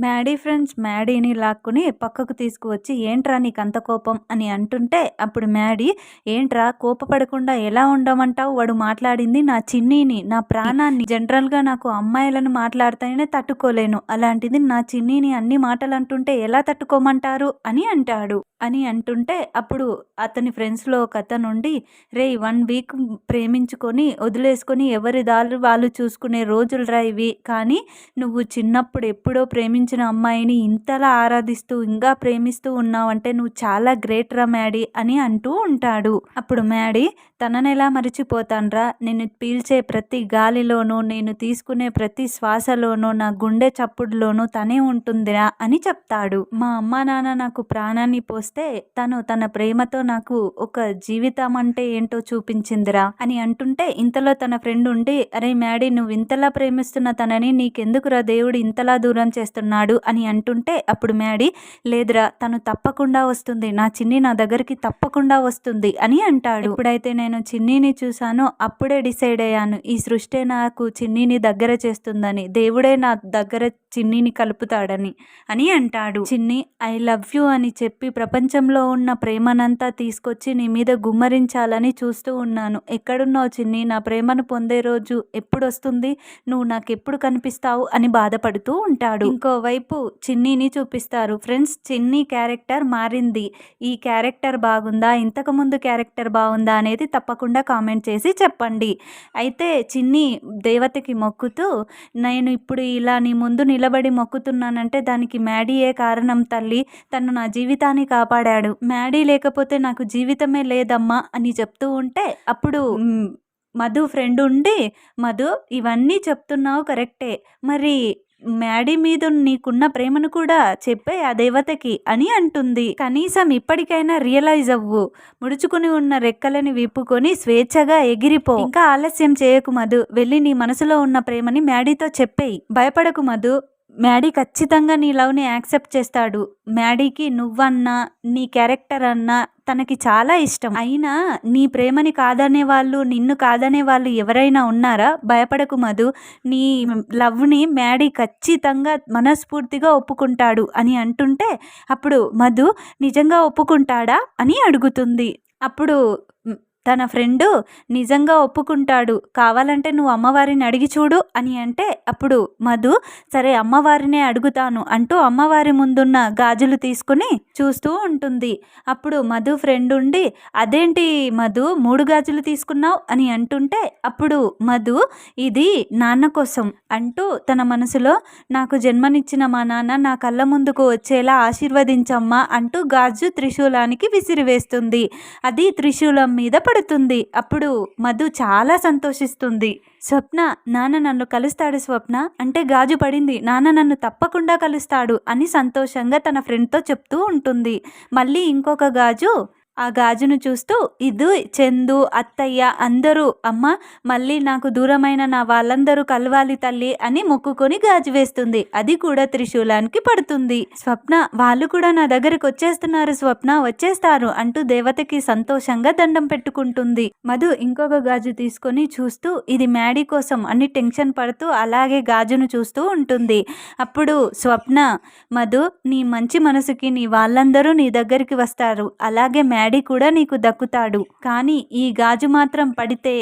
Maddy friends మ్యాడీని లాక్కుని పక్కకు తీసుకువచ్చి ఏంట్రా నీకంత కోపం అని అంటుంటే అప్పుడు మ్యాడీ ఏంట్రా కోపపడకుండా ఎలా ఉండమంటావు, వాడు మాట్లాడింది నా చిన్నీని, నా ప్రాణాన్ని. జనరల్గా నాకు అమ్మాయిలను మాట్లాడితేనే తట్టుకోలేను, అలాంటిది నా చిన్నీని అన్ని మాటలు అంటుంటే ఎలా తట్టుకోమంటారు అని అంటాడు. అని అంటుంటే అప్పుడు అతని ఫ్రెండ్స్లో ఒక అతనుండి రే 1 వీక్ ప్రేమించుకొని వదిలేసుకొని ఎవరి దారి వాళ్ళు చూసుకునే రోజులురా ఇవి, కానీ నువ్వు చిన్నప్పుడు ఎప్పుడో ప్రేమించిన అమ్మాయిని ఇంతలా ఆరాధిస్తూ ఇంకా ప్రేమిస్తూ ఉన్నావంటే నువ్వు చాలా గ్రేట్ రా మ్యాడీ అని అంటూ ఉంటాడు. అప్పుడు మ్యాడీ తననెలా మరిచిపోతాన్రా, నేను పీల్చే ప్రతి గాలిలోనూ నేను తీసుకునే ప్రతి శ్వాసలోనూ నా గుండె చప్పుడులోనూ తనే ఉంటుందిరా అని చెప్తాడు. మా అమ్మా నాన్న నాకు ప్రాణాన్ని పోస్తే తను తన ప్రేమతో నాకు ఒక జీవితం అంటే ఏంటో చూపించిందిరా అని అంటుంటే ఇంతలో తన ఫ్రెండ్ ఉండి అరే మ్యాడీ నువ్వు ఇంతలా ప్రేమిస్తున్న తనని నీకెందుకురా దేవుడు ఇంతలా దూరం చేస్తున్నాడు అని అంటుంటే అప్పుడు మ్యాడీ లేదురా తను తప్పకుండా వస్తుంది, నా చిన్ని నా దగ్గరికి తప్పకుండా వస్తుంది అని అంటాడు. ఎప్పుడైతే నేను చిన్నీని చూసానో అప్పుడే డిసైడ్ అయ్యాను ఈ సృష్టి నాకు చిన్నీని దగ్గర చేస్తుందని, దేవుడే నా దగ్గర చిన్నీని కలుపుతాడని అని అంటాడు. చిన్ని ఐ లవ్ యూ అని చెప్పి ప్రపంచంలో ఉన్న ప్రేమనంతా తీసుకొచ్చి నీ మీద గుమ్మరించాలని చూస్తూ ఉన్నాను, ఎక్కడున్నావు చిన్ని, నా ప్రేమను పొందే రోజు ఎప్పుడు వస్తుంది, నువ్వు నాకెప్పుడు కనిపిస్తావు అని బాధపడుతూ ఉంటాడు. ఇంకోవైపు చిన్నీని చూపిస్తారు. ఫ్రెండ్స్ చిన్ని క్యారెక్టర్ మారింది, ఈ క్యారెక్టర్ బాగుందా, ఇంతకుముందు క్యారెక్టర్ బాగుందా అనేది తప్పకుండా కామెంట్ చేసి చెప్పండి. అయితే చిన్ని దేవతకి మొక్కుతూ నేను ఇప్పుడు ఇలా నీ ముందు నిలబడి మొక్కుతున్నానంటే దానికి మ్యాడీయే కారణం తల్లి, తను నా జీవితాన్ని కాపాడాడు, మ్యాడీ లేకపోతే నాకు జీవితమే లేదమ్మా అని చెప్తూ ఉంటే అప్పుడు మధు ఫ్రెండ్ ఉండి మధు ఇవన్నీ చెప్తున్నావు కరెక్టే, మరి మ్యాడీ మీద నీకున్న ప్రేమను కూడా చెప్పే ఆ దేవతకి అని అంటుంది. కనీసం ఇప్పటికైనా రియలైజ్ అవ్వు, ముడుచుకుని ఉన్న రెక్కలని విప్పుకొని స్వేచ్ఛగా ఎగిరిపో, ఇంకా ఆలస్యం చేయకు మధు, వెళ్ళి నీ మనసులో ఉన్న ప్రేమని మ్యాడీతో చెప్పేయి, భయపడకు మధు, మ్యాడీ ఖచ్చితంగా నీ లవ్ని యాక్సెప్ట్ చేస్తాడు, మ్యాడీకి నువ్వన్నా నీ క్యారెక్టర్ అన్నా తనకి చాలా ఇష్టం, అయినా నీ ప్రేమని కాదనే వాళ్ళు నిన్ను కాదనే వాళ్ళు ఎవరైనా ఉన్నారా, భయపడకు మధు, నీ లవ్ని మ్యాడీ ఖచ్చితంగా మనస్ఫూర్తిగా ఒప్పుకుంటాడు అని అంటుంటే అప్పుడు మధు నిజంగా ఒప్పుకుంటాడా అని అడుగుతుంది. అప్పుడు తన ఫ్రెండు నిజంగా ఒప్పుకుంటాడు, కావాలంటే నువ్వు అమ్మవారిని అడిగి చూడు అని అంటే అప్పుడు మధు సరే అమ్మవారినే అడుగుతాను అంటూ అమ్మవారి ముందున్న గాజులు తీసుకుని చూస్తూ ఉంటుంది. అప్పుడు మధు ఫ్రెండ్ ఉండి అదేంటి మధు 3 గాజులు తీసుకున్నావు అని అంటుంటే అప్పుడు మధు ఇది నాన్న కోసం అంటూ తన మనసులో నాకు జన్మనిచ్చిన మా నాన్న నా కళ్ళ ముందుకు వచ్చేలా ఆశీర్వదించమ్మా అంటూ గాజు త్రిశూలానికి విసిరివేస్తుంది. అది త్రిశూలం మీద పడుతుంది. అప్పుడు మధు చాలా సంతోషిస్తుంది. స్వప్న నాన్న నన్ను కలుస్తాడు స్వప్న అంటే గాజు పడింది, నాన్న నన్ను తప్పకుండా కలుస్తాడు అని సంతోషంగా తన ఫ్రెండ్తో చెప్తూ ఉంటుంది. మళ్ళీ ఇంకొక గాజు ఆ గాజును చూస్తూ ఇది చందు అత్తయ్య అందరూ అమ్మ మళ్ళీ నాకు దూరమైన నా వాళ్ళందరూ కలవాలి తల్లి అని మొక్కుకొని గాజు వేస్తుంది. అది కూడా త్రిశూలానికి పడుతుంది. స్వప్న వాళ్ళు కూడా నా దగ్గరికి వచ్చేస్తున్నారు స్వప్న వచ్చేస్తారు అంటూ దేవతకి సంతోషంగా దండం పెట్టుకుంటుంది. మధు ఇంకొక గాజు తీసుకొని చూస్తూ ఇది మ్యాడీ కోసం అని టెన్షన్ పడుతూ అలాగే గాజును చూస్తూ ఉంటుంది. అప్పుడు స్వప్న మధు నీ మంచి మనసుకి నీ వాళ్ళందరూ నీ దగ్గరికి వస్తారు, అలాగే మ్యాడీ కూడా నీకు దక్కుతాడు, కానీ ఈ గాజు మాత్రం పడితే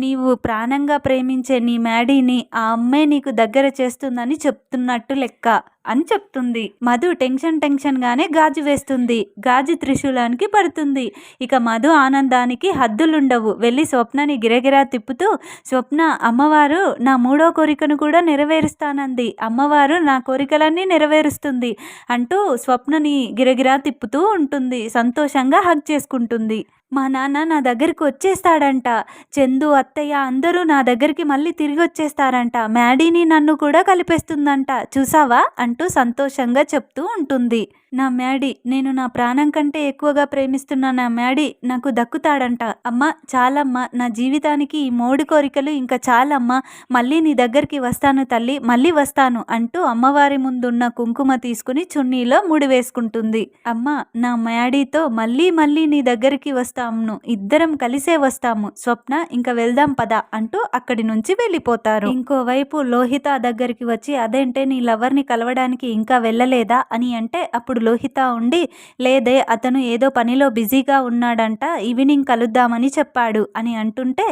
నీవు ప్రాణంగా ప్రేమించే నీ మ్యాడీని ఆ అమ్మే నీకు దగ్గర చేస్తుందని చెప్తున్నట్టు లెక్క అని చెప్తుంది. మధు టెన్షన్ గానే గాజు వేస్తుంది. గాజు త్రిశూలానికి పడుతుంది. ఇక మధు ఆనందానికి హద్దులుండవు. వెళ్ళి స్వప్నని గిరగిరా తిప్పుతూ స్వప్న అమ్మవారు నా 3వ కోరికను కూడా నెరవేరుస్తానంది, అమ్మవారు నా కోరికలన్నీ నెరవేరుస్తుంది అంటూ స్వప్నని గిరగిరా తిప్పుతూ ఉంటుంది. సంతోషంగా హగ్ చేసుకుంటుంది. మా నాన్న నా దగ్గరికి వచ్చేస్తాడంట, చందు అత్తయ్య అందరూ నా దగ్గరికి మళ్ళీ తిరిగి వచ్చేస్తారంట, మ్యాడీని నన్ను కూడా కలిపేస్తుందంట చూసావా అంటూ సంతోషంగా చెప్తూ ఉంటుంది. మ్యాడీ, నేను నా ప్రాణం కంటే ఎక్కువగా ప్రేమిస్తున్న నా మ్యాడీ నాకు దక్కుతాడంట. అమ్మ చాలమ్మా, నా జీవితానికి ఈ మోడి కోరికలు ఇంకా చాలమ్మా, మళ్ళీ నీ దగ్గరికి వస్తాను తల్లి, మళ్ళీ వస్తాను అంటూ అమ్మవారి ముందున్న కుంకుమ తీసుకుని చున్నీలో ముడివేసుకుంటుంది. అమ్మ, నా మ్యాడీతో మళ్ళీ మళ్ళీ నీ దగ్గరికి వస్తాము, ఇద్దరం కలిసే వస్తాము, స్వప్న ఇంకా వెళ్దాం పద అంటూ అక్కడి నుంచి వెళ్ళిపోతారు. ఇంకోవైపు లోహిత దగ్గరికి వచ్చి, అదేంటే నీ లవర్ని కలవడానికి ఇంకా వెళ్ళలేదా అని అంటే అప్పుడు లోహిత ఉండి, లేదే అతను ఏదో పనిలో బిజీగా ఉన్నాడంట, ఈవినింగ్ కలుద్దామని చెప్పాడు అని అంటుంటే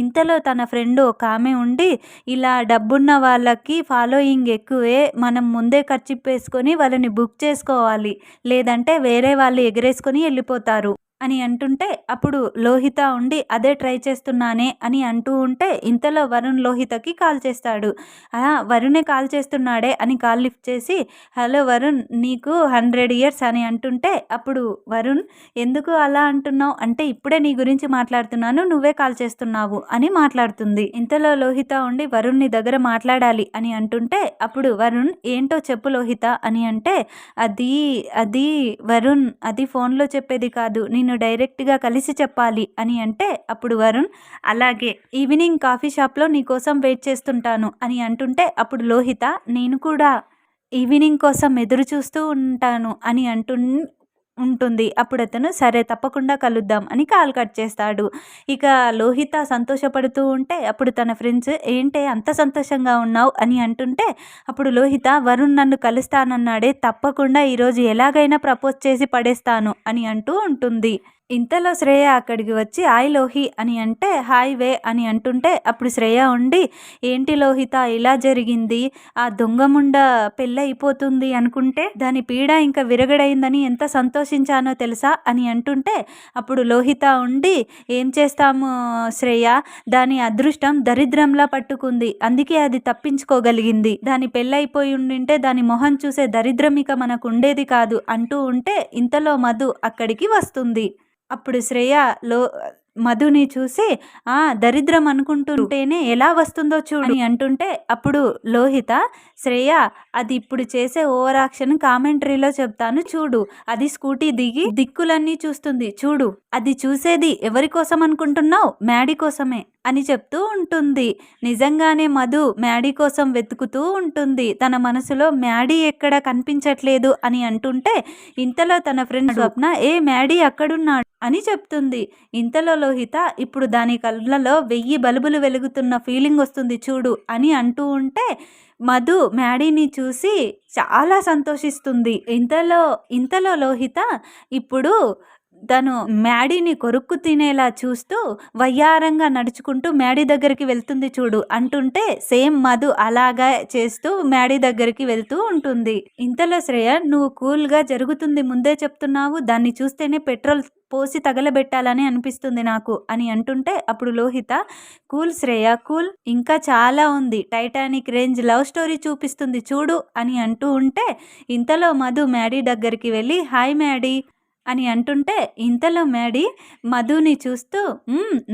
ఇంతలో తన ఫ్రెండ్ ఒక ఆమె ఉండి, ఇలా డబ్బున్న వాళ్ళకి ఫాలోయింగ్ ఎక్కువే, మనం ముందే ఖర్చు వేసుకొని వాళ్ళని బుక్ చేసుకోవాలి, లేదంటే వేరే వాళ్ళు ఎగరేసుకొని వెళ్ళిపోతారు అని అంటుంటే అప్పుడు లోహిత ఉండి, అదే ట్రై చేస్తున్నానే అని అంటూ ఉంటే ఇంతలో వరుణ్ లోహితకి కాల్ చేస్తాడు. వరుణే కాల్ చేస్తున్నాడే అని కాల్ లిఫ్ట్ చేసి, హలో వరుణ్, నీకు 100 ఇయర్స్ అని అంటుంటే అప్పుడు వరుణ్, ఎందుకు అలా అంటున్నావు అంటే, ఇప్పుడే నీ గురించి మాట్లాడుతున్నాను, నువ్వే కాల్ చేస్తున్నావు అని మాట్లాడుతుంది. ఇంతలో లోహిత ఉండి, వరుణ్ నీ దగ్గర మాట్లాడాలి అని అంటుంటే అప్పుడు వరుణ్, ఏంటో చెప్పు లోహిత అని అంటే, అది వరుణ్, అది ఫోన్లో చెప్పేది కాదు, నిన్ను డైరెక్ట్గా కలిసి చెప్పాలి అని అంటే అప్పుడు వరుణ్, అలాగే ఈవినింగ్ కాఫీ షాప్లో నీకోసం వెయిట్ చేస్తుంటాను అని అంటుంటే అప్పుడు లోహిత, నేను కూడా ఈవినింగ్ కోసం ఎదురు చూస్తూ ఉంటాను అని ఉంటుంది. అప్పుడు అతను, సరే తప్పకుండా కలుద్దాం అని కాల్ కట్ చేస్తాడు. ఇక లోహిత సంతోషపడుతూ ఉంటే అప్పుడు తన ఫ్రెండ్స్, ఏంటే అంత సంతోషంగా ఉన్నావు అని అంటుంటే అప్పుడు లోహిత, వరుణ్ నన్ను కలుస్తానన్నాడే, తప్పకుండా ఈరోజు ఎలాగైనా ప్రపోజ్ చేసి పడేస్తాను అని అంటూ ఉంటుంది. ఇంతలో శ్రేయ అక్కడికి వచ్చి, హాయ్ లోహి అని అంటే, హాయ్ వే అని అంటుంటే అప్పుడు శ్రేయ ఉండి, ఏంటి లోహిత ఇలా జరిగింది, ఆ దొంగముండ పెళ్ళైపోతుంది అనుకుంటే దాని పీడ ఇంకా విరగడైందని ఎంత సంతోషించానో తెలుసా అని అంటుంటే అప్పుడు లోహిత ఉండి, ఏం చేస్తాము శ్రేయ, దాని అదృష్టం దరిద్రంలా పట్టుకుంది, అందుకే అది తప్పించుకోగలిగింది, దాని పెళ్ళైపోయి ఉండింటే దాని మొహం చూసే దరిద్రం ఇక మనకు ఉండేది కాదు అంటూ ఉంటే ఇంతలో మధు అక్కడికి వస్తుంది. అప్పుడు శ్రేయ మధుని చూసి, దరిద్రం అనుకుంటుంటేనే ఎలా వస్తుందో చూడు అని అంటుంటే అప్పుడు లోహిత, శ్రేయ అది ఇప్పుడు చేసే ఓవర్ యాక్షన్ కామెంటరీలో చెప్తాను చూడు, అది స్కూటీ దిగి దిక్కులన్నీ చూస్తుంది చూడు, అది చూసేది ఎవరి కోసం అనుకుంటున్నావు, మ్యాడీ కోసమే అని చెప్తూ ఉంటుంది. నిజంగానే మధు మ్యాడీ కోసం వెతుకుతూ ఉంటుంది. తన మనసులో మ్యాడీ ఎక్కడ కనిపించట్లేదు అని అంటుంటే ఇంతలో తన ఫ్రెండ్ స్వప్న, మ్యాడీ అక్కడున్నాడు అని చెప్తుంది. ఇంతలో లోహిత, ఇప్పుడు దాని కళ్ళలో 1000 బల్బులు వెలుగుతున్న ఫీలింగ్ వస్తుంది చూడు అని అంటూ ఉంటే మధు మ్యాడీని చూసి చాలా సంతోషిస్తుంది. ఇంతలో లోహిత ఇప్పుడు తను మ్యాడీని కొరుక్కు తినేలా చూస్తూ వయ్యారంగా నడుచుకుంటూ మ్యాడీ దగ్గరికి వెళ్తుంది చూడు అంటుంటే సేమ్ మధు అలాగా చేస్తూ మ్యాడీ దగ్గరికి వెళ్తూ ఉంటుంది. ఇంతలో శ్రేయ, నువ్వు కూల్గా జరుగుతుంది ముందే చెప్తున్నావు, దాన్ని చూస్తేనే పెట్రోల్ పోసి తగలబెట్టాలని అనిపిస్తుంది నాకు అని అంటుంటే అప్పుడు లోహిత, కూల్ శ్రేయ కూల్, ఇంకా చాలా ఉంది, టైటానిక్ రేంజ్ లవ్ స్టోరీ చూపిస్తుంది చూడు అని అంటూ ఉంటే ఇంతలో మధు మ్యాడీ దగ్గరికి వెళ్ళి, హాయ్ మ్యాడీ అని అంటుంటే ఇంతలో మ్యాడీ మధుని చూస్తూ,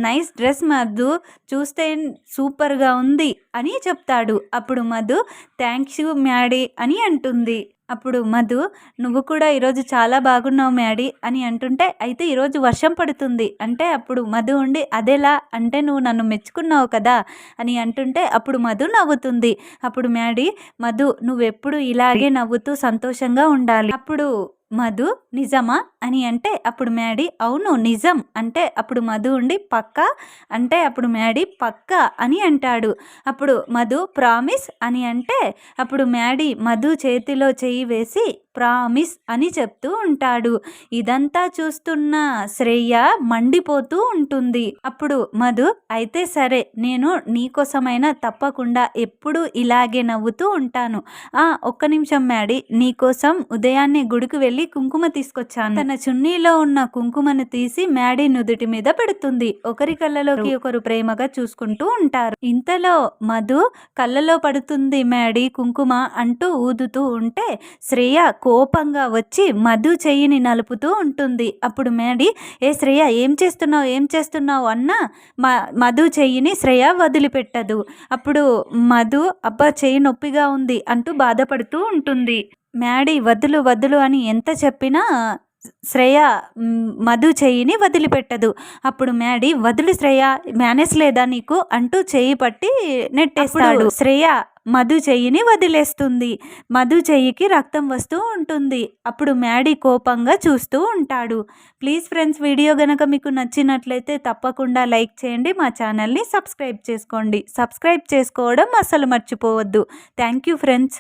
నైస్ డ్రెస్ మధు, చూస్తే సూపర్గా ఉంది అని చెప్తాడు. అప్పుడు మధు, థ్యాంక్స్ యూ మ్యాడీ అని అంటుంది. అప్పుడు మధు, నువ్వు కూడా ఈరోజు చాలా బాగున్నావు మ్యాడీ అని అంటుంటే, అయితే ఈరోజు వర్షం పడుతుంది అంటే అప్పుడు మధు ఉండి, అదేలా అంటే నువ్వు నన్ను మెచ్చుకున్నావు కదా అని అంటుంటే అప్పుడు మధు నవ్వుతుంది. అప్పుడు మ్యాడీ, మధు నువ్వెప్పుడు ఇలాగే నవ్వుతూ సంతోషంగా ఉండాలి. అప్పుడు మధు, నిజమా అని అంటే అప్పుడు మ్యాడీ, అవును నిజం అంటే అప్పుడు మధు ఉండి, పక్కా అంటే అప్పుడు మ్యాడీ, పక్కా అని అంటాడు. అప్పుడు మధు, ప్రామిస్ అని అంటే అప్పుడు మ్యాడీ మధు చేతిలో చెయ్యి వేసి ప్రామిస్ అని చెప్తూ ఉంటాడు. ఇదంతా చూస్తున్న శ్రేయ మండిపోతూ ఉంటుంది. అప్పుడు మధు, అయితే సరే, నేను నీకోసమైనా తప్పకుండా ఎప్పుడు ఇలాగే నవ్వుతూ ఉంటాను. ఒక్క నిమిషం మ్యాడీ, నీకోసం ఉదయాన్నే గుడికి వెళ్ళి కుంకుమ తీసుకొచ్చాను. తన చున్నీలో ఉన్న కుంకుమను తీసి మ్యాడీ నుదుటి మీద పెడుతుంది. ఒకరి కళ్ళలోకి ఒకరు ప్రేమగా చూసుకుంటూ ఉంటారు. ఇంతలో మధు, కళ్ళలో పడుతుంది మ్యాడీ కుంకుమ అంటూ ఊదుతూ ఉంటే శ్రేయ కోపంగా వచ్చి మధు చెయ్యిని నలుపుతూ ఉంటుంది. అప్పుడు మ్యాడీ, శ్రేయ ఏం చేస్తున్నావు అన్నా మధు చెయ్యిని శ్రేయ వదిలిపెట్టదు. అప్పుడు మధు, అబ్బా చెయ్యి నొప్పిగా ఉంది అంటూ బాధపడుతూ ఉంటుంది. మ్యాడీ వదులు వదులు అని ఎంత చెప్పినా శ్రేయ మధు చెయ్యిని వదిలిపెట్టదు. అప్పుడు మ్యాడీ వదులు శ్రేయ, మేనేజ్ లేదా నీకు అంటూ చెయ్యి పట్టి నెట్టేస్తాడు. శ్రేయ మధు చెయ్యిని వదిలేస్తుంది. మధు చెయ్యికి రక్తం వస్తూ ఉంటుంది. అప్పుడు మ్యాడీ కోపంగా చూస్తూ ఉంటాడు. ప్లీజ్ ఫ్రెండ్స్, వీడియో గనక మీకు నచ్చినట్లయితే తప్పకుండా లైక్ చేయండి. మా ఛానల్ని సబ్స్క్రైబ్ చేసుకోండి. సబ్స్క్రైబ్ చేసుకోవడం అస్సలు మర్చిపోవద్దు. Thank you friends.